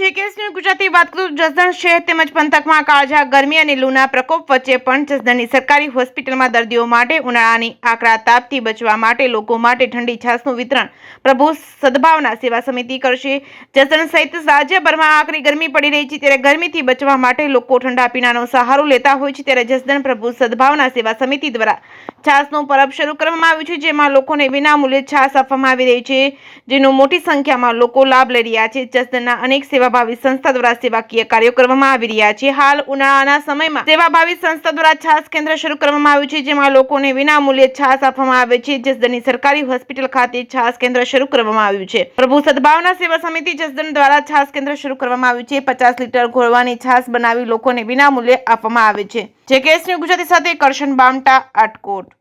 જેકેએસની ગુજરાતી વાત કરું જસદણ શહેર તેમજ પંથકમાં કાળઝાળ ગરમી અને લૂના પ્રકોપ વચ્ચે પણ જસદણની સરકારી હોસ્પિટલમાં દર્દીઓ માટે ઉનાળાની આકરા તાપથી બચવા માટે લોકો માટે ઠંડી છાશનું વિતરણ પ્રભુ સદભાવના સેવા સમિતિ કરશે। જસદણ સહિત રાજ્યભરમાં આકરી ગરમી પડી રહી છે, ત્યારે ગરમીથી બચવા માટે લોકો ઠંડા પીણાનો સહારો લેતા હોય છે, ત્યારે જસદણ પ્રભુ સદભાવના સેવા સમિતિ દ્વારા છાશનું પરબ શરૂ કરવામાં આવ્યું છે, જેમાં લોકોને વિનામૂલ્યે છાશ આપવામાં આવી રહી છે, જેનો મોટી સંખ્યામાં લોકો લાભ લઈ રહ્યા છે। જસદણના અનેક સેવાભાવી સંસ્થા દ્વારા સેવાકીય કાર્યો કરવામાં આવી રહ્યા છે। હાલ ઉનાળાના સમયમાં સેવાભાવી સંસ્થા દ્વારા છાશ કેન્દ્ર શરૂ કરવામાં આવ્યું છે, જેમાં લોકોને વિનામૂલ્યે છાશ આપવામાં આવે છે। જસદણની સરકારી હોસ્પિટલ ખાતે છાશ કેન્દ્ર શરૂ કરવામાં આવ્યું છે। પ્રભુ સદભાવના સેવા સમિતિ જસદણ દ્વારા છાશ કેન્દ્ર શરૂ કરવામાં આવ્યું છે। 50 લીટર ઘોળવાની છાશ બનાવી લોકોને વિનામૂલ્યે આપવામાં આવે છે। જેકેએસ ન્યૂઝ ગુજરાતી સાથે કરશન બામટા, આટકોટ।